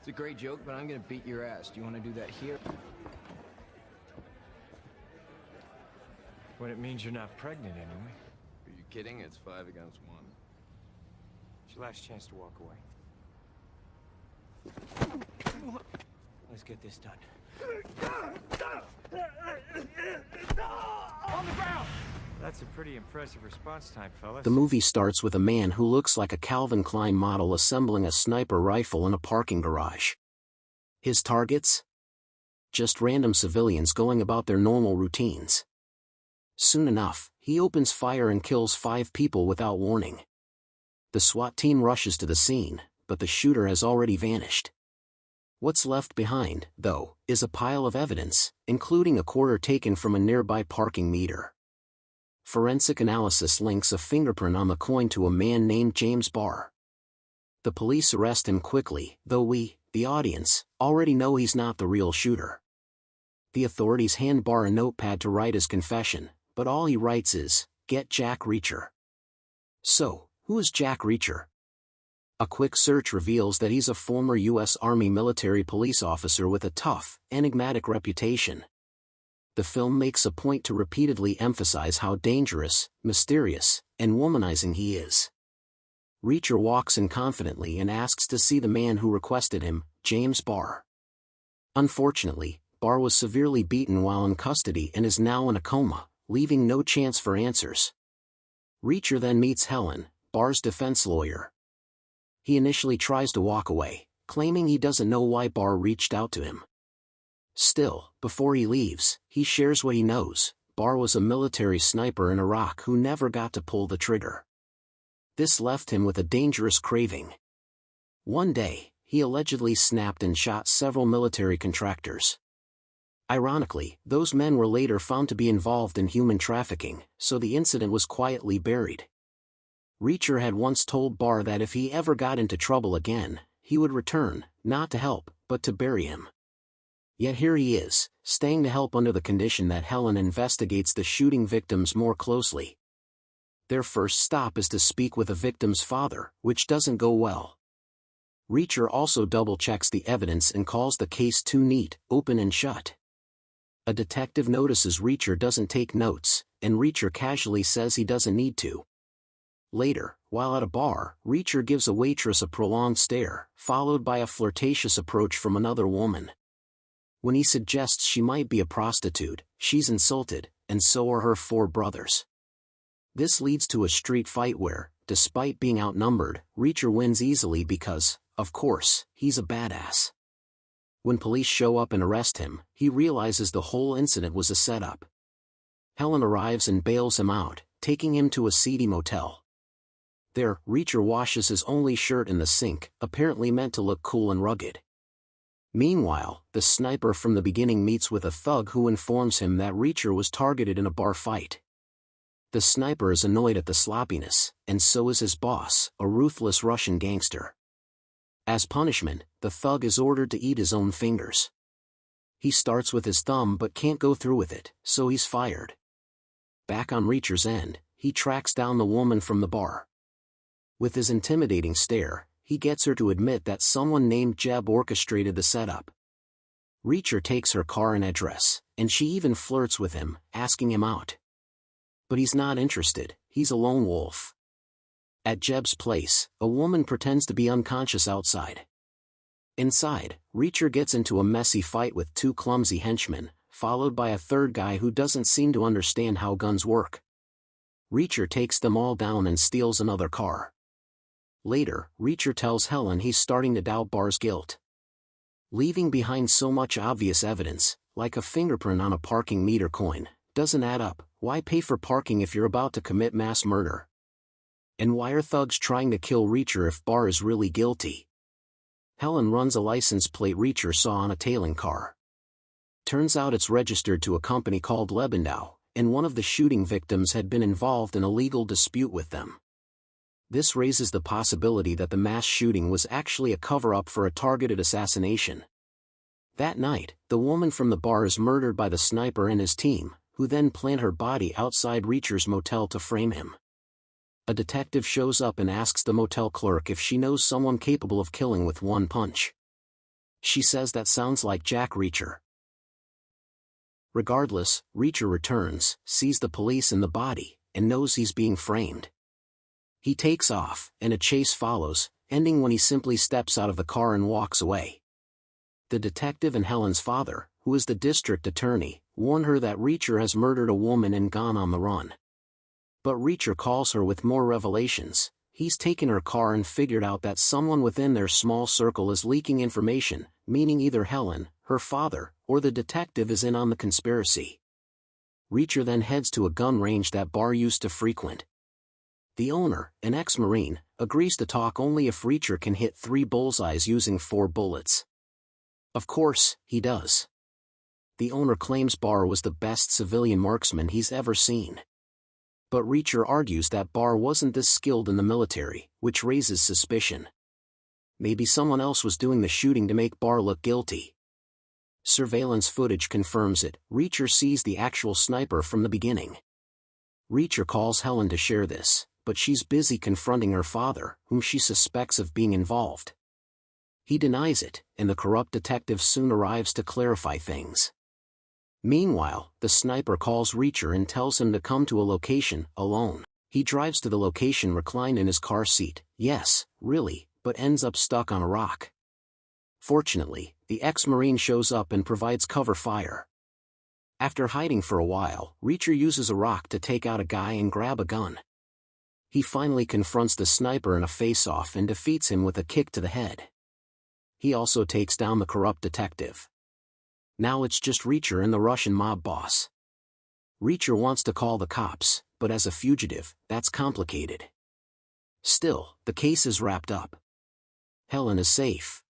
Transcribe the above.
It's a great joke, but I'm gonna beat your ass. Do you want to do that here? When it means you're not pregnant anyway. Are you kidding? It's 5 against 1. It's your last chance to walk away. Let's get this done. On the ground! That's a pretty impressive response time, fellas. The movie starts with a man who looks like a Calvin Klein model assembling a sniper rifle in a parking garage. His targets? Just random civilians going about their normal routines. Soon enough, he opens fire and kills 5 people without warning. The SWAT team rushes to the scene, but the shooter has already vanished. What's left behind, though, is a pile of evidence, including a quarter taken from a nearby parking meter. Forensic analysis links a fingerprint on the coin to a man named James Barr. The police arrest him quickly, though we, the audience, already know he's not the real shooter. The authorities hand Barr a notepad to write his confession, but all he writes is, "Get Jack Reacher." So, who is Jack Reacher? A quick search reveals that he's a former U.S. Army military police officer with a tough, enigmatic reputation. The film makes a point to repeatedly emphasize how dangerous, mysterious, and womanizing he is. Reacher walks in confidently and asks to see the man who requested him, James Barr. Unfortunately, Barr was severely beaten while in custody and is now in a coma, leaving no chance for answers. Reacher then meets Helen, Barr's defense lawyer. He initially tries to walk away, claiming he doesn't know why Barr reached out to him. Still, before he leaves, he shares what he knows. Barr was a military sniper in Iraq who never got to pull the trigger. This left him with a dangerous craving. One day, he allegedly snapped and shot several military contractors. Ironically, those men were later found to be involved in human trafficking, so the incident was quietly buried. Reacher had once told Barr that if he ever got into trouble again, he would return, not to help, but to bury him. Yet here he is, staying to help under the condition that Helen investigates the shooting victims more closely. Their first stop is to speak with the victim's father, which doesn't go well. Reacher also double-checks the evidence and calls the case too neat, open and shut. A detective notices Reacher doesn't take notes, and Reacher casually says he doesn't need to. Later, while at a bar, Reacher gives a waitress a prolonged stare, followed by a flirtatious approach from another woman. When he suggests she might be a prostitute, she's insulted, and so are her 4 brothers. This leads to a street fight where, despite being outnumbered, Reacher wins easily because, of course, he's a badass. When police show up and arrest him, he realizes the whole incident was a setup. Helen arrives and bails him out, taking him to a seedy motel. There, Reacher washes his only shirt in the sink, apparently meant to look cool and rugged. Meanwhile, the sniper from the beginning meets with a thug who informs him that Reacher was targeted in a bar fight. The sniper is annoyed at the sloppiness, and so is his boss, a ruthless Russian gangster. As punishment, the thug is ordered to eat his own fingers. He starts with his thumb but can't go through with it, so he's fired. Back on Reacher's end, he tracks down the woman from the bar. With his intimidating stare, he gets her to admit that someone named Jeb orchestrated the setup. Reacher takes her car and address, and she even flirts with him, asking him out. But he's not interested, he's a lone wolf. At Jeb's place, a woman pretends to be unconscious outside. Inside, Reacher gets into a messy fight with 2 clumsy henchmen, followed by a third guy who doesn't seem to understand how guns work. Reacher takes them all down and steals another car. Later, Reacher tells Helen he's starting to doubt Barr's guilt. Leaving behind so much obvious evidence, like a fingerprint on a parking meter coin, doesn't add up. Why pay for parking if you're about to commit mass murder? And why are thugs trying to kill Reacher if Barr is really guilty? Helen runs a license plate Reacher saw on a tailing car. Turns out it's registered to a company called Lebendow, and one of the shooting victims had been involved in a legal dispute with them. This raises the possibility that the mass shooting was actually a cover-up for a targeted assassination. That night, the woman from the bar is murdered by the sniper and his team, who then plant her body outside Reacher's motel to frame him. A detective shows up and asks the motel clerk if she knows someone capable of killing with one punch. She says that sounds like Jack Reacher. Regardless, Reacher returns, sees the police and the body, and knows he's being framed. He takes off, and a chase follows, ending when he simply steps out of the car and walks away. The detective and Helen's father, who is the district attorney, warn her that Reacher has murdered a woman and gone on the run. But Reacher calls her with more revelations. He's taken her car and figured out that someone within their small circle is leaking information, meaning either Helen, her father, or the detective is in on the conspiracy. Reacher then heads to a gun range that Barr used to frequent. The owner, an ex-Marine, agrees to talk only if Reacher can hit 3 bullseyes using 4 bullets. Of course, he does. The owner claims Barr was the best civilian marksman he's ever seen. But Reacher argues that Barr wasn't this skilled in the military, which raises suspicion. Maybe someone else was doing the shooting to make Barr look guilty. Surveillance footage confirms it. Reacher sees the actual sniper from the beginning. Reacher calls Helen to share this, but she's busy confronting her father, whom she suspects of being involved. He denies it, and the corrupt detective soon arrives to clarify things. Meanwhile, the sniper calls Reacher and tells him to come to a location, alone. He drives to the location reclined in his car seat, yes, really, but ends up stuck on a rock. Fortunately, the ex-Marine shows up and provides cover fire. After hiding for a while, Reacher uses a rock to take out a guy and grab a gun. He finally confronts the sniper in a face-off and defeats him with a kick to the head. He also takes down the corrupt detective. Now it's just Reacher and the Russian mob boss. Reacher wants to call the cops, but as a fugitive, that's complicated. Still, the case is wrapped up. Helen is safe.